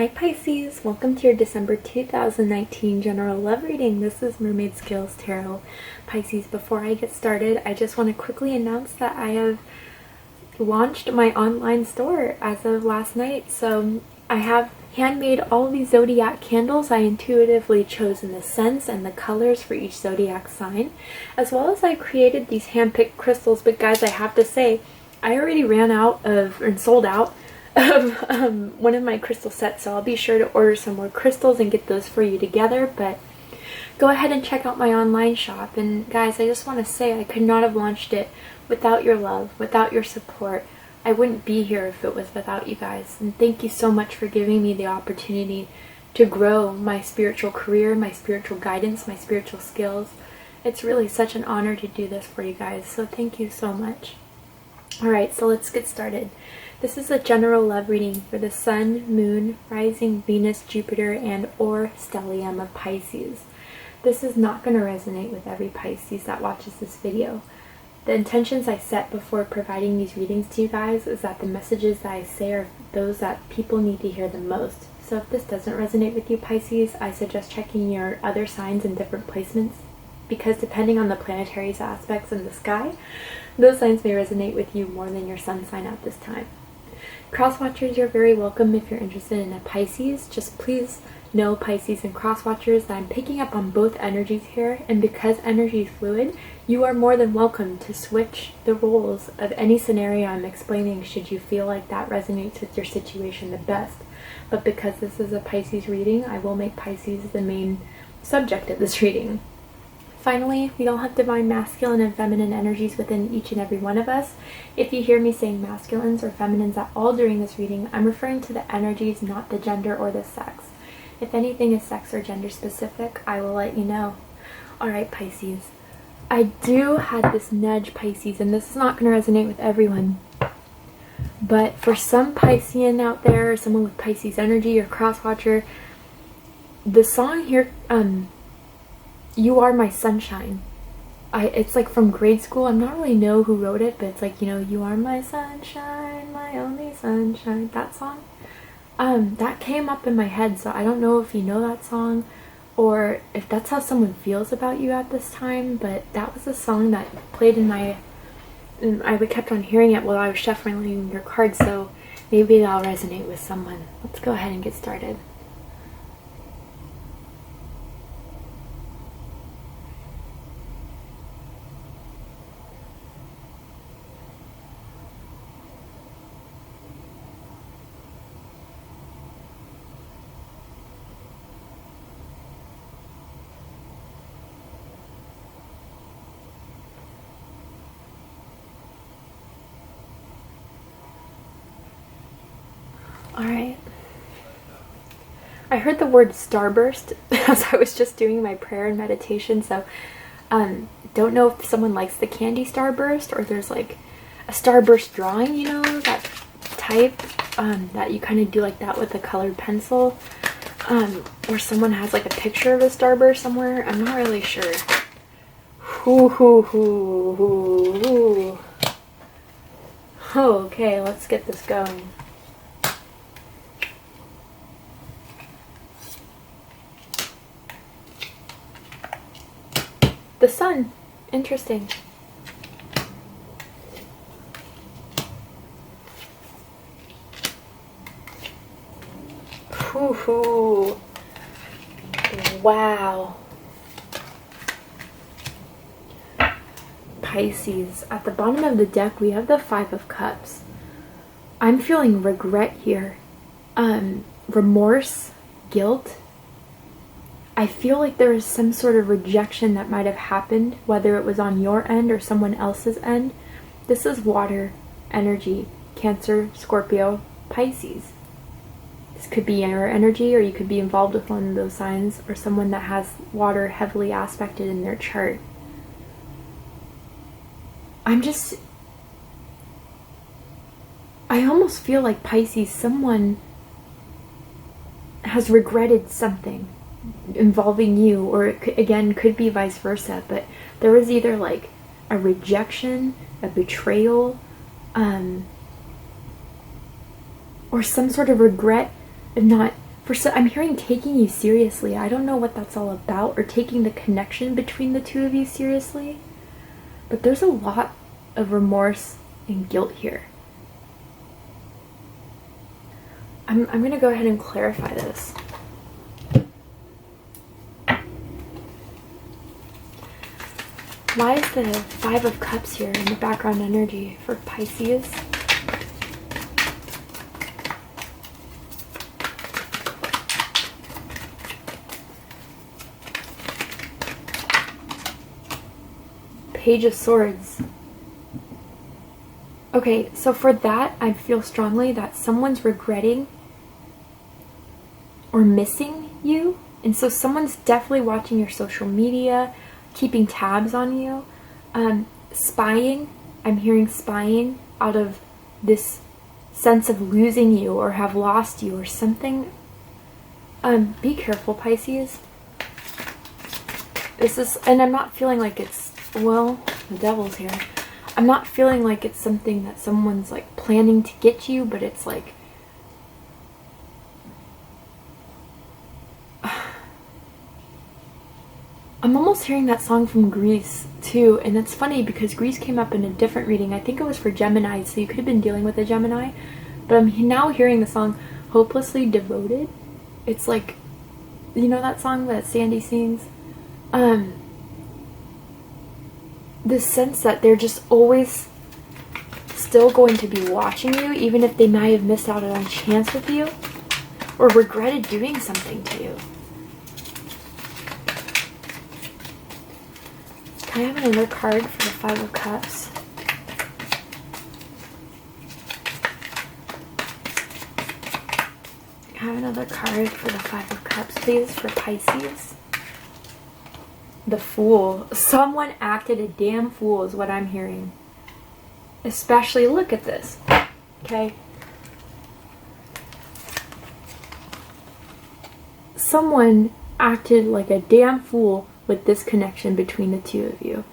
Hi Pisces, welcome to your December 2019 general love reading. This is Mermaid Scales Tarot. Pisces, before I get started, I just want to quickly announce that I have launched my online store as of last night. So I have handmade all of these zodiac candles. I intuitively chosen the scents and the colors for each zodiac sign, as well as I created these hand-picked crystals. But guys, I have to say, I already ran out of and sold out of one of my crystal sets, so I'll be sure to order some more crystals and get those for you together. But go ahead and check out my online shop. And guys, I just want to say I could not have launched it without your love, without your support. I wouldn't be here if it was without you guys. And thank you so much for giving me the opportunity to grow my spiritual career, my spiritual guidance, my spiritual skills. It's really such an honor to do this for you guys, so thank you so much. Alright, so let's get started. This is a general love reading for the Sun, Moon, Rising, Venus, Jupiter, and or stellium of Pisces. This is not going to resonate with every Pisces that watches this video. The intentions I set before providing these readings to you guys is that the messages that I say are those that people need to hear the most. So if this doesn't resonate with you Pisces, I suggest checking your other signs in different placements, because depending on the planetary aspects in the sky, those signs may resonate with you more than your sun sign at this time. Cross-watchers, you're very welcome if you're interested in a Pisces. Just please know, Pisces and cross-watchers, that I'm picking up on both energies here, and because energy is fluid, you are more than welcome to switch the roles of any scenario I'm explaining should you feel like that resonates with your situation the best. But because this is a Pisces reading, I will make Pisces the main subject of this reading. Finally, we all have divine masculine and feminine energies within each and every one of us. If you hear me saying masculines or feminines at all during this reading, I'm referring to the energies, not the gender or the sex. If anything is sex or gender specific, I will let you know. Alright Pisces, I do have this nudge Pisces, and this is not going to resonate with everyone. But for some Piscean out there, or someone with Pisces energy or cross-watcher, the song here, You Are My Sunshine. It's like from grade school. I'm not really know who wrote it, but it's like, you are my sunshine, my only sunshine. That song. That came up in my head, so I don't know if you know that song or if that's how someone feels about you at this time, but that was a song that played in my... and I kept on hearing it while I was shuffling your cards, so maybe that'll resonate with someone. Let's go ahead and get started. Alright. I heard the word starburst as I was just doing my prayer and meditation, so don't know if someone likes the candy starburst or there's like a starburst drawing, that type that you kind of do like that with a colored pencil, or someone has like a picture of a starburst somewhere. I'm not really sure. Okay, let's get this going. The sun. Interesting. Wow. Pisces. At the bottom of the deck, we have the Five of Cups. I'm feeling regret here. Remorse, guilt. I feel like there is some sort of rejection that might have happened, whether it was on your end or someone else's end. This is water energy, Cancer, Scorpio, Pisces. This could be your energy, or you could be involved with one of those signs, or someone that has water heavily aspected in their chart. I almost feel like Pisces, someone has regretted something involving you, or it again could be vice versa, but there was either like a rejection, a betrayal, or some sort of regret of not I'm hearing taking you seriously. I don't know what that's all about, or taking the connection between the two of you seriously. But there's a lot of remorse and guilt here. I'm going to go ahead and clarify this. Why is the Five of Cups here in the background energy for Pisces? Page of Swords. Okay, so for that, I feel strongly that someone's regretting or missing you. And so someone's definitely watching your social media, keeping tabs on you, spying. I'm hearing spying out of this sense of losing you or have lost you or something. Be careful, Pisces. This is, and I'm not feeling like it's, well, the devil's here. I'm not feeling like it's something that someone's like planning to get you, but it's like, I'm almost hearing that song from Grease too, and it's funny because Grease came up in a different reading. I think it was for Gemini, so you could have been dealing with a Gemini, but I'm now hearing the song Hopelessly Devoted. It's like, you know that song that Sandy sings? This sense that they're just always still going to be watching you, even if they might have missed out on a chance with you or regretted doing something to you. Can I have another card for the Five of Cups? Can I have another card for the Five of Cups, please, for Pisces? The Fool. Someone acted a damn fool is what I'm hearing. Especially, look at this. Okay? Someone acted like a damn fool with this connection between the two of you.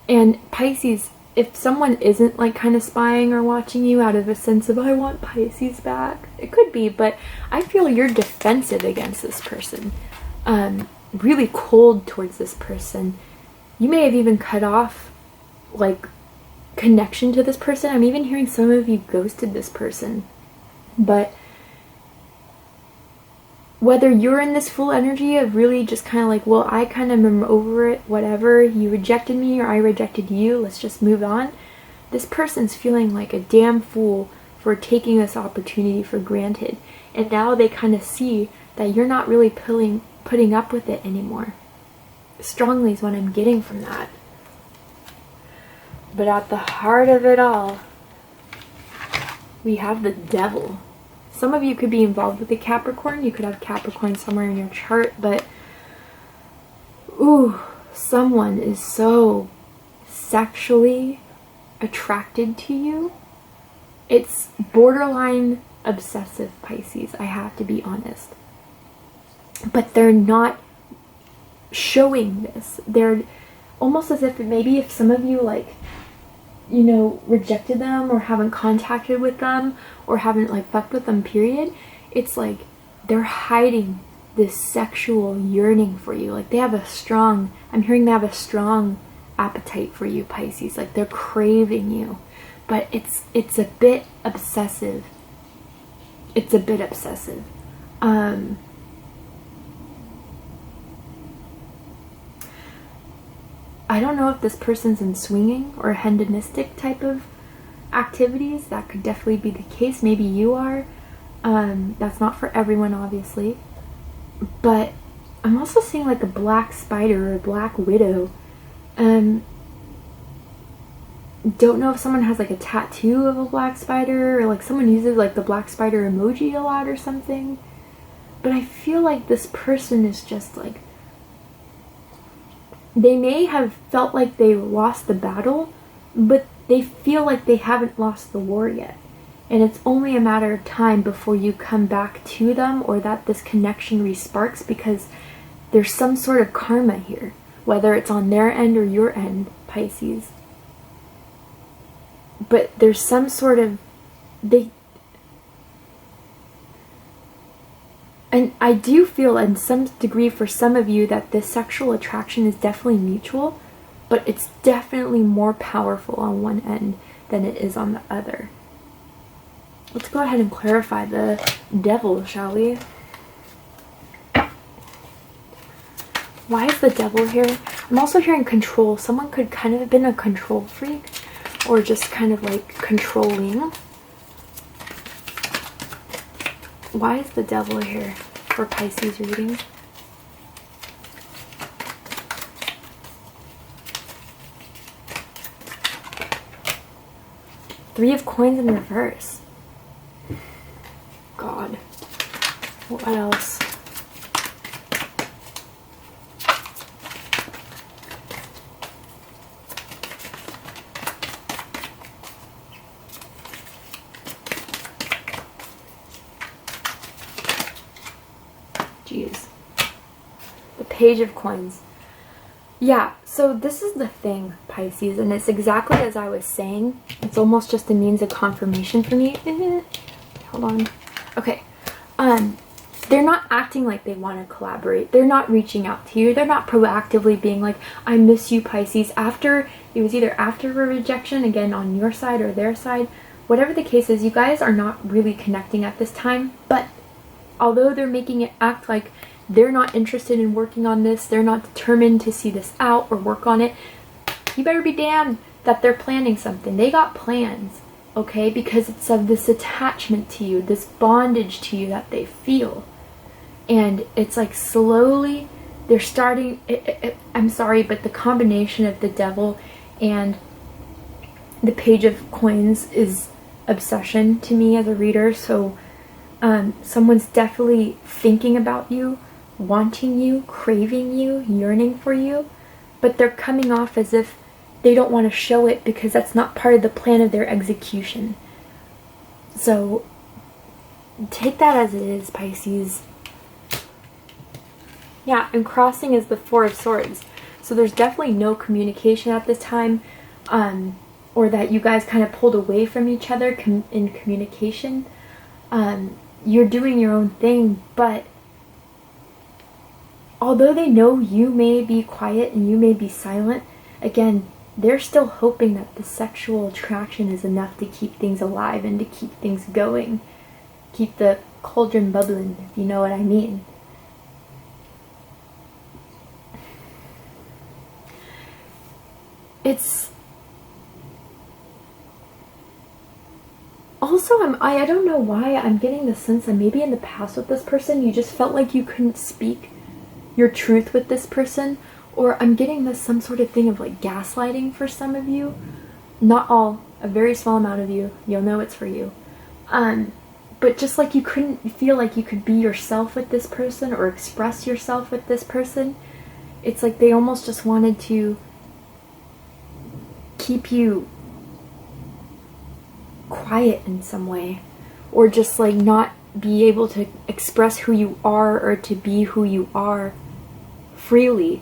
And Pisces, if someone isn't like kind of spying or watching you out of a sense of I want Pisces back, it could be, but I feel you're defensive against this person. Really cold towards this person. You may have even cut off like connection to this person. I'm even hearing some of you ghosted this person. But whether you're in this full energy of really just kind of like, well, I kind of am over it, whatever, you rejected me or I rejected you, let's just move on. This person's feeling like a damn fool for taking this opportunity for granted. And now they kind of see that you're not really putting up with it anymore. Strongly is what I'm getting from that. But at the heart of it all, we have the Devil. Some of you could be involved with the Capricorn. You could have Capricorn somewhere in your chart, but ooh, someone is so sexually attracted to you. It's borderline obsessive, Pisces. I have to be honest. But they're not showing this. They're almost as if maybe if some of you like, you know, rejected them or haven't contacted with them or haven't like fucked with them, period, it's like they're hiding this sexual yearning for you. Like they have a strong, I'm hearing they have a strong appetite for you, Pisces. Like they're craving you. But it's a bit obsessive. It's a bit obsessive. I don't know if this person's in swinging or hedonistic type of activities. That could definitely be the case. Maybe you are. That's not for everyone, obviously. But I'm also seeing like a black spider or a black widow. Don't know if someone has like a tattoo of a black spider or like someone uses like the black spider emoji a lot or something. But I feel like this person is just like, they may have felt like they lost the battle, but they feel like they haven't lost the war yet. And it's only a matter of time before you come back to them or that this connection resparks, because there's some sort of karma here, whether it's on their end or your end, Pisces. But there's some sort of, And I do feel in some degree for some of you that this sexual attraction is definitely mutual, but it's definitely more powerful on one end than it is on the other. Let's go ahead and clarify the devil, shall we? Why is the devil here? I'm also hearing control. Someone could kind of have been a control freak or just kind of like controlling. Why is the devil here for Pisces reading? Three of Coins in reverse. God. What else? Jeez. The Page of Coins. Yeah, so this is the thing, Pisces, and it's exactly as I was saying. It's almost just a means of confirmation for me. Hold on. Okay. They're not acting like they want to collaborate. They're not reaching out to you. They're not proactively being like, I miss you, Pisces. After, it was either after a rejection, again, on your side or their side. Whatever the case is, you guys are not really connecting at this time, but although they're making it act like they're not interested in working on this, they're not determined to see this out or work on it, you better be damned that they're planning something. They got plans, okay? Because it's of this attachment to you, this bondage to you that they feel. And it's like slowly they're starting, I'm sorry, but the combination of the devil and the Page of Coins is obsession to me as a reader. So someone's definitely thinking about you, wanting you, craving you, yearning for you, but they're coming off as if they don't want to show it because that's not part of the plan of their execution. So take that as it is, Pisces. Yeah, and crossing is the Four of Swords. So there's definitely no communication at this time, or that you guys kind of pulled away from each other in communication. You're doing your own thing, but although they know you may be quiet and you may be silent, again, they're still hoping that the sexual attraction is enough to keep things alive and to keep things going. Keep the cauldron bubbling, if you know what I mean. It's also, I don't know why I'm getting the sense that maybe in the past with this person, you just felt like you couldn't speak your truth with this person, or I'm getting this some sort of thing of like gaslighting for some of you. Not all, a very small amount of you, you'll know it's for you. But just like you couldn't feel like you could be yourself with this person or express yourself with this person. It's like they almost just wanted to keep you quiet in some way, or just like not be able to express who you are or to be who you are freely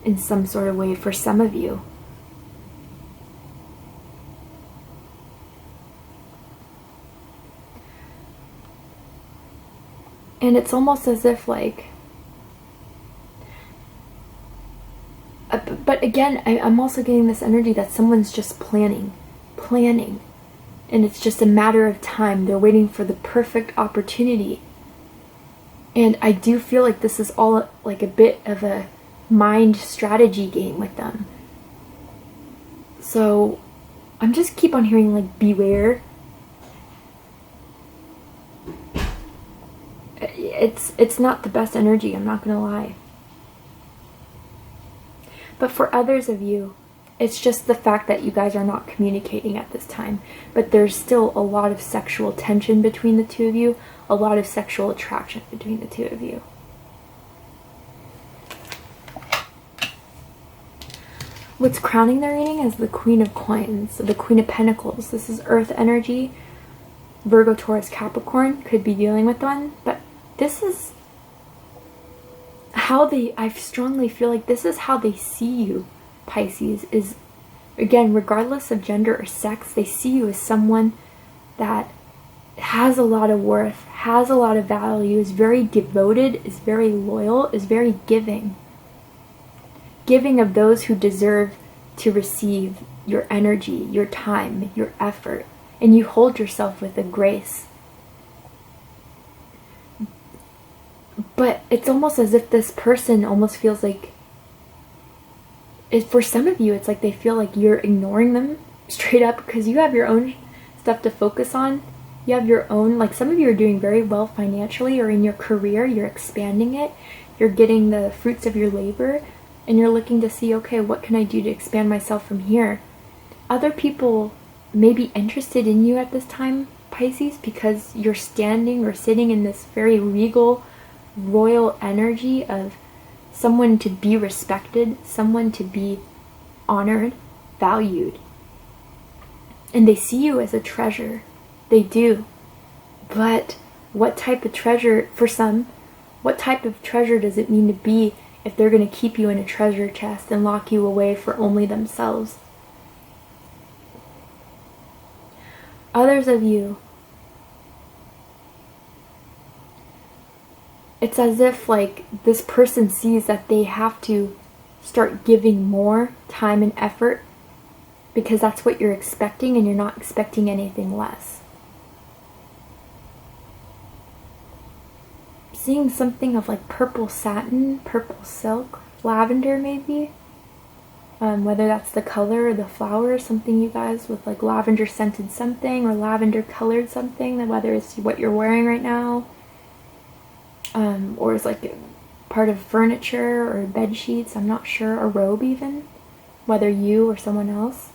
in some sort of way for some of you. And it's almost as if like, but again, I'm also getting this energy that someone's just planning, and it's just a matter of time. They're waiting for the perfect opportunity. And I do feel like this is all like a bit of a mind strategy game with them. So I'm just keep on hearing like beware. It's not the best energy, I'm not gonna lie. But for others of you, it's just the fact that you guys are not communicating at this time. But there's still a lot of sexual tension between the two of you, a lot of sexual attraction between the two of you. What's crowning their reading is the Queen of Coins, so the Queen of Pentacles. This is Earth energy. Virgo, Taurus, Capricorn could be dealing with one, but this is how I strongly feel like this is how they see you, Pisces, is, again, regardless of gender or sex, they see you as someone that has a lot of worth, has a lot of value, is very devoted, is very loyal, is very giving. Giving of those who deserve to receive your energy, your time, your effort, and you hold yourself with a grace. But it's almost as if this person almost feels like, for some of you, it's like they feel like you're ignoring them straight up because you have your own stuff to focus on. You have your own, like some of you are doing very well financially or in your career, you're expanding it, you're getting the fruits of your labor, and you're looking to see, okay, what can I do to expand myself from here? Other people may be interested in you at this time, Pisces, because you're standing or sitting in this very regal, royal energy of someone to be respected, someone to be honored, valued. And they see you as a treasure. They do. But what type of treasure, for some, what type of treasure does it mean to be if they're going to keep you in a treasure chest and lock you away for only themselves? Others of you, it's as if like this person sees that they have to start giving more time and effort because that's what you're expecting, and you're not expecting anything less. Seeing something of like purple satin, purple silk, lavender maybe. Whether that's the color or the flower, something you guys with like lavender scented something or lavender colored something, whether it's what you're wearing right now, or it's like part of furniture or bed sheets, I'm not sure, a robe even, whether you or someone else.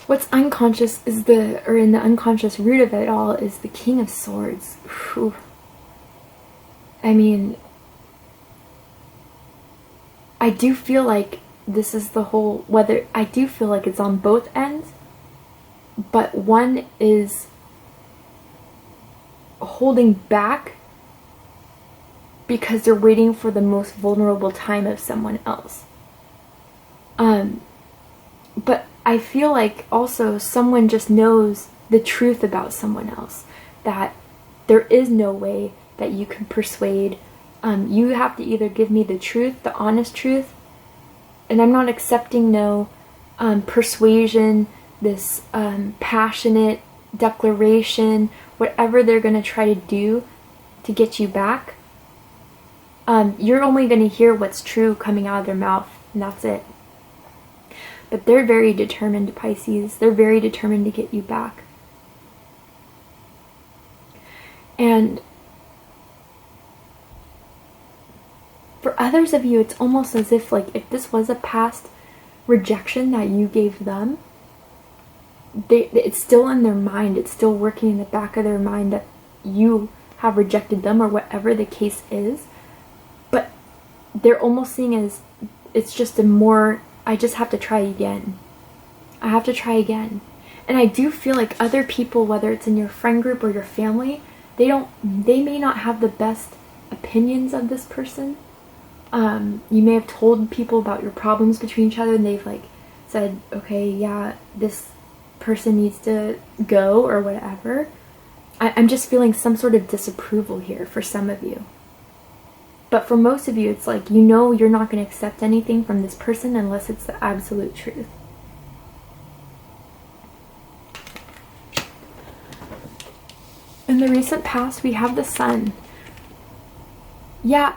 What's unconscious is in the unconscious root of it all is the King of Swords. Whew. I mean, I do feel like this is the whole, I do feel like it's on both ends, but one is holding back because they're waiting for the most vulnerable time of someone else. But I feel like also someone just knows the truth about someone else, that there is no way that you can persuade. You have to either give me the truth, the honest truth, and I'm not accepting no persuasion, this passionate declaration, whatever they're going to try to do to get you back. You're only going to hear what's true coming out of their mouth, and that's it. But they're very determined, Pisces. They're very determined to get you back. And for others of you, it's almost as if like if this was a past rejection that you gave them, it's still in their mind. It's still working in the back of their mind that you have rejected them or whatever the case is. But they're almost seeing as it's just a more, I just have to try again. I have to try again. And I do feel like other people, whether it's in your friend group or your family, they may not have the best opinions of this person. You may have told people about your problems between each other and they've like said, okay, yeah, this person needs to go or whatever. I'm just feeling some sort of disapproval here for some of you. But for most of you, it's like, you know, you're not going to accept anything from this person unless it's the absolute truth. In the recent past, we have the Sun. Yeah,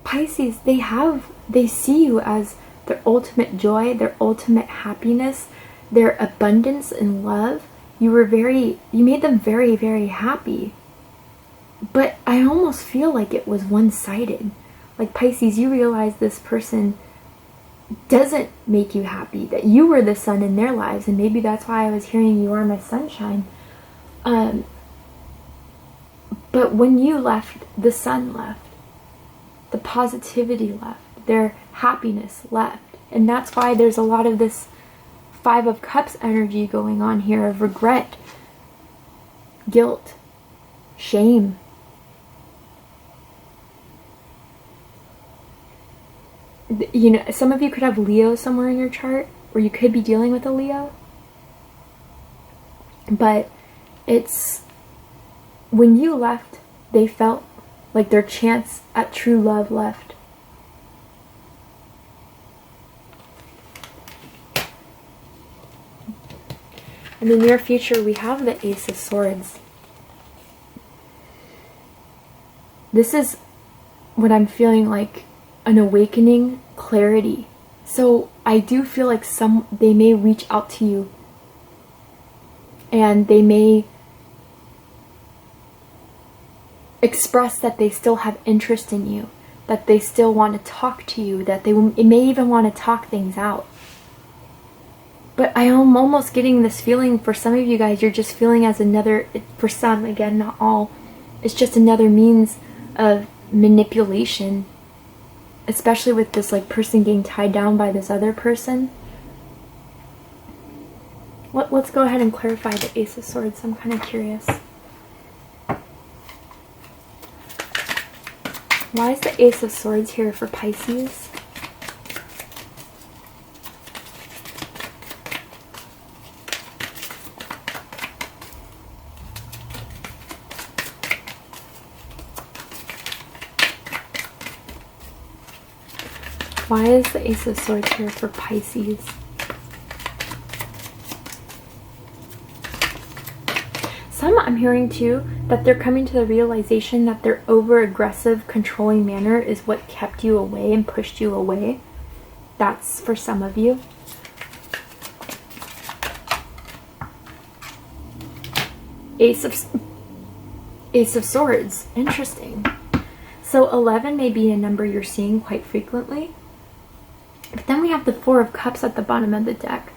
Pisces, they see you as their ultimate joy, their ultimate happiness, their abundance in love. You made them very, very happy. But I almost feel like it was one-sided. Like Pisces, you realize this person doesn't make you happy, that you were the sun in their lives, and maybe that's why I was hearing you are my sunshine. But when you left, the sun left. The positivity left. Their happiness left. And that's why there's a lot of this Five of Cups energy going on here of regret, guilt, shame. You know, some of you could have Leo somewhere in your chart. or you could be dealing with a Leo. But it's when you left, they felt like their chance at true love left. In the near future, we have the Ace of Swords. This is what I'm feeling like, an awakening, clarity. So I do feel like they may reach out to you, and they may express that they still have interest in you, that they still want to talk to you, that they may even want to talk things out. But I am almost getting this feeling, for some of you guys, you're just feeling as another, for some, again, not all, it's just another means of manipulation, especially with this like person getting tied down by this other person. Let's go ahead and clarify the Ace of Swords. I'm kind of curious. Why is the Ace of Swords here for Pisces? Why is the Ace of Swords here for Pisces? Some, I'm hearing too, that they're coming to the realization that their over-aggressive, controlling manner is what kept you away and pushed you away. That's for some of you. Ace of Swords. Interesting. So 11 may be a number you're seeing quite frequently. But then we have the Four of Cups at the bottom of the deck.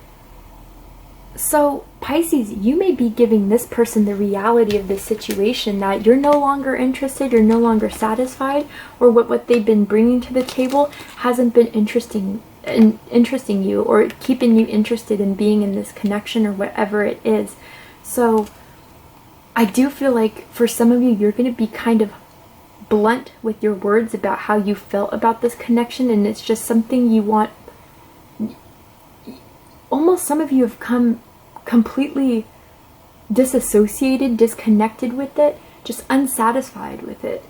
So Pisces, you may be giving this person the reality of this situation, that you're no longer interested, you're no longer satisfied, or what they've been bringing to the table hasn't been interesting you, or keeping you interested in being in this connection, or whatever it is. So I do feel like for some of you, you're going to be kind of blunt with your words about how you felt about this connection, and it's just something you want. Almost some of you have come completely disassociated, disconnected with it, just unsatisfied with it.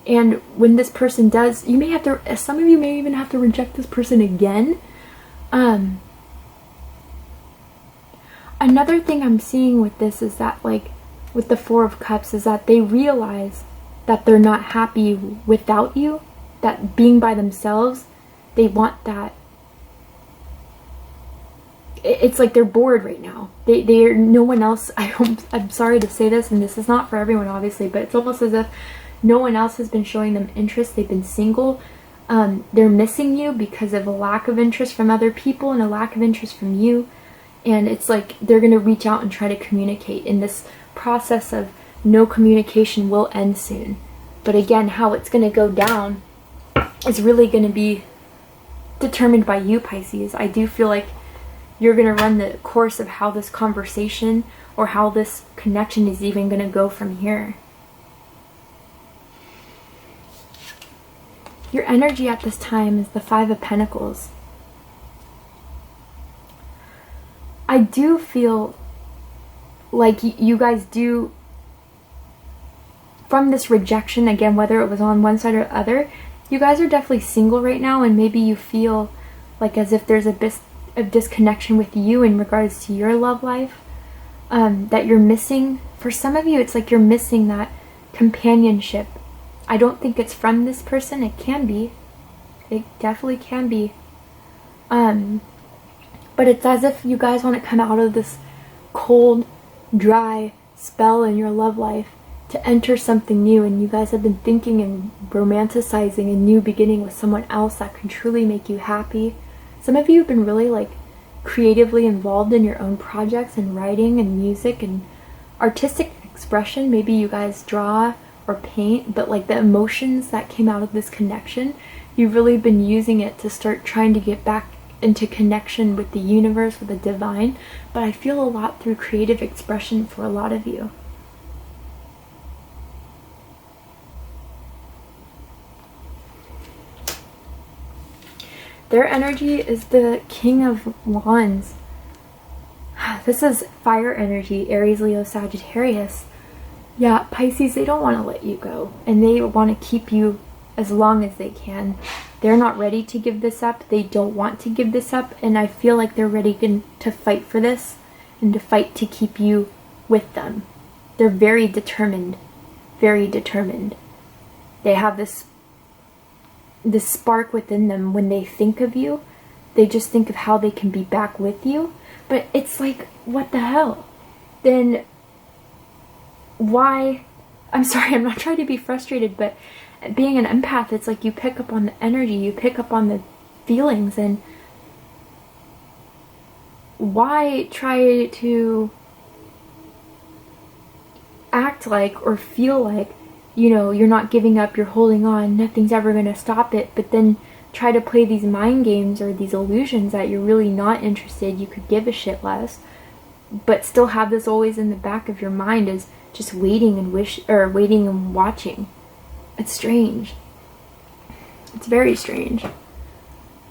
And when this person does, you may have to, some of you may even have to reject this person again. Another thing I'm seeing with this is that, like, with the Four of Cups, is that they realize that they're not happy without you, that being by themselves, they want that. It's like they're bored right now. They're no one else. I'm sorry to say this, and this is not for everyone, obviously, but it's almost as if no one else has been showing them interest. They've been single. They're missing you because of a lack of interest from other people and a lack of interest from you. And it's like they're going to reach out and try to communicate. In this process of no communication will end soon. But again, how it's going to go down is really going to be determined by you, Pisces. I do feel like you're going to run the course of how this conversation or how this connection is even going to go from here. Your energy at this time is the Five of Pentacles. I do feel like you guys do, from this rejection, again, whether it was on one side or the other, you guys are definitely single right now, and maybe you feel like as if there's a disconnection with you in regards to your love life, that you're missing. For some of you, it's like you're missing that companionship. I don't think it's from this person. It can be. It definitely can be. But it's as if you guys want to come out of this cold, dry spell in your love life to enter something new, and you guys have been thinking and romanticizing a new beginning with someone else that can truly make you happy. Some of you have been really like creatively involved in your own projects and writing and music and artistic expression. Maybe you guys draw or paint, but like the emotions that came out of this connection, you've really been using it to start trying to get back into connection with the universe, with the divine. But I feel a lot through creative expression for a lot of you. Their energy is the King of Wands. This is fire energy, Aries, Leo, Sagittarius. Yeah, Pisces, they don't want to let you go, and they want to keep you as long as they can. They're not ready to give this up. They don't want to give this up, and I feel like they're ready to fight for this and to fight to keep you with them. They're very determined, very determined. They have this spark within them. When they think of you, they just think of how they can be back with you. But it's like, what the hell? Then why? I'm sorry, I'm not trying to be frustrated, but being an empath, it's like you pick up on the energy, you pick up on the feelings, and why try to act like or feel like, you know, you're not giving up, you're holding on, nothing's ever going to stop it, but then try to play these mind games or these illusions that you're really not interested, you could give a shit less, but still have this always in the back of your mind as just waiting and watching. It's strange. It's very strange.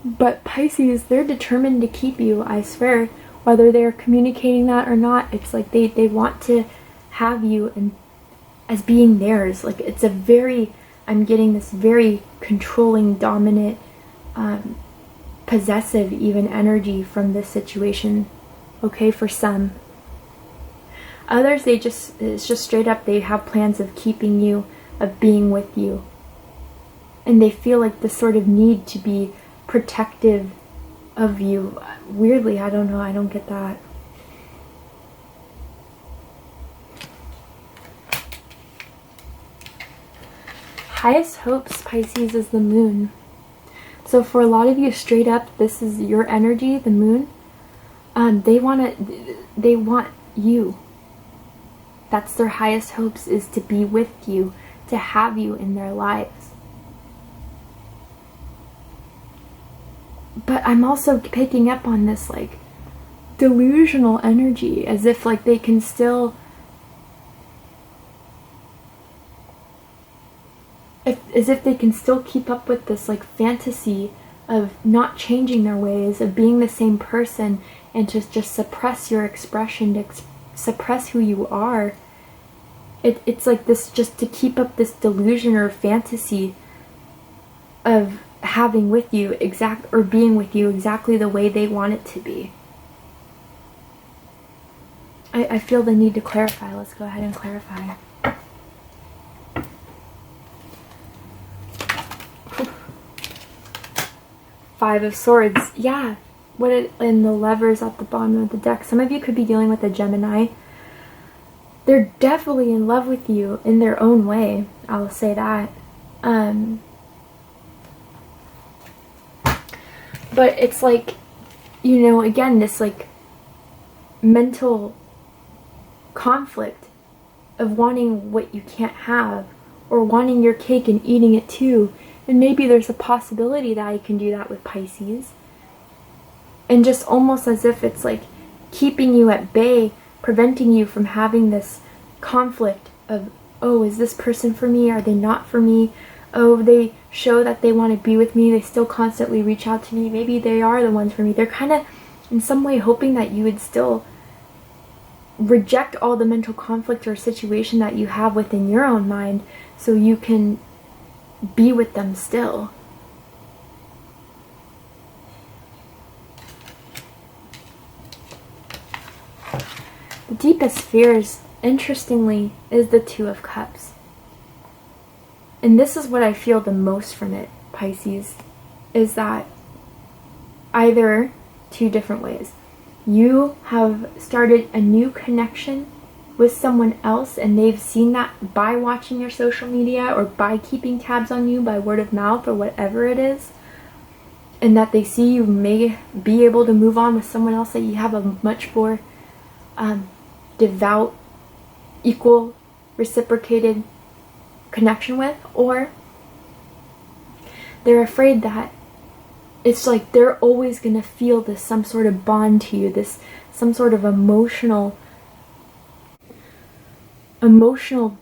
But Pisces, they're determined to keep you, I swear, whether they're communicating that or not. It's like they want to have you and as being theirs. Like, it's a very, I'm getting this very controlling, dominant, possessive even energy from this situation. Okay, for some. Others, it's just straight up, they have plans of keeping you, of being with you. And they feel like this sort of need to be protective of you. Weirdly, I don't know, I don't get that. Highest hopes, Pisces, is the moon. So for a lot of you, straight up, this is your energy, the moon. They want you. That's their highest hopes, is to be with you, to have you in their lives. But I'm also picking up on this like delusional energy, as if like they can still, as if they can still keep up with this like fantasy of not changing their ways, of being the same person, and to just suppress your expression, to suppress who you are. It's like this, just to keep up this delusion or fantasy of having with you or being with you exactly the way they want it to be. I feel the need to clarify. Let's go ahead and clarify. Five of Swords. Yeah. And the levers at the bottom of the deck. Some of you could be dealing with a Gemini. They're definitely in love with you in their own way. I'll say that. But it's like, you know, again, this like mental conflict of wanting what you can't have, or wanting your cake and eating it too. And maybe there's a possibility that I can do that with Pisces. And just almost as if it's like keeping you at bay, preventing you from having this conflict of, oh, is this person for me? Are they not for me? Oh, they show that they want to be with me. They still constantly reach out to me. Maybe they are the ones for me. They're kind of in some way hoping that you would still reject all the mental conflict or situation that you have within your own mind, so you can be with them still. The deepest fears, interestingly, is the Two of Cups. And this is what I feel the most from it, Pisces, is that either two different ways. You have started a new connection with someone else, and they've seen that by watching your social media or by keeping tabs on you by word of mouth or whatever it is, and that they see you may be able to move on with someone else that you have a much more devout, equal, reciprocated connection with. Or they're afraid that it's like they're always going to feel this some sort of bond to you, this some sort of emotional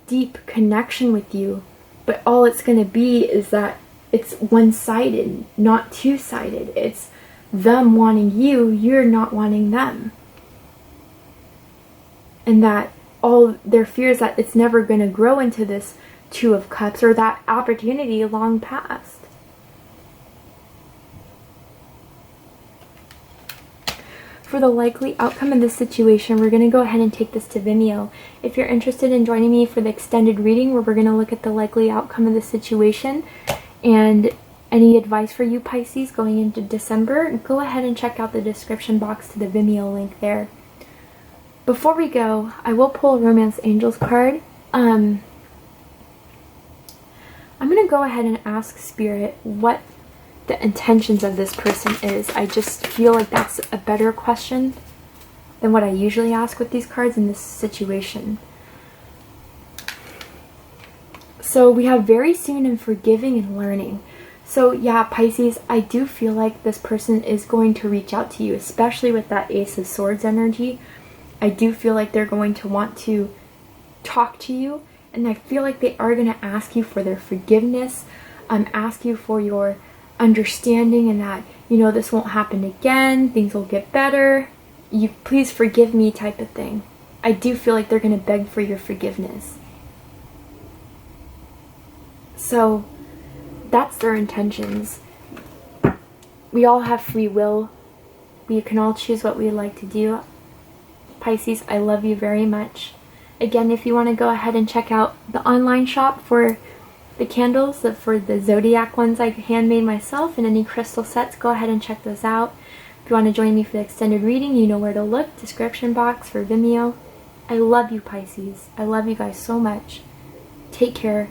deep connection with you, but all it's going to be is that it's one-sided, not two-sided. It's them wanting you, you're not wanting them. And that all their fears that it's never going to grow into this Two of Cups, or that opportunity long past. For the likely outcome of this situation, we're going to go ahead and take this to Vimeo. If you're interested in joining me for the extended reading where we're going to look at the likely outcome of the situation and any advice for you Pisces going into December, go ahead and check out the description box to the Vimeo link there. Before we go, I will pull a Romance Angels card. I'm going to go ahead and ask Spirit what the intentions of this person is. I just feel like that's a better question than what I usually ask with these cards in this situation. So we have very soon and forgiving and learning. So yeah, Pisces, I do feel like this person is going to reach out to you, especially with that Ace of Swords energy. I do feel like they're going to want to talk to you, and I feel like they are going to ask you for their forgiveness, ask you for your understanding, and that, you know, this won't happen again, things will get better, you please forgive me type of thing. I do feel like they're going to beg for your forgiveness. So that's their intentions. We all have free will. We can all choose what we'd like to do. Pisces, I love you very much. Again, if you want to go ahead and check out the online shop for the candles, for the zodiac ones I handmade myself, and any crystal sets, go ahead and check those out. If you want to join me for the extended reading, you know where to look. Description box for Vimeo. I love you, Pisces. I love you guys so much. Take care.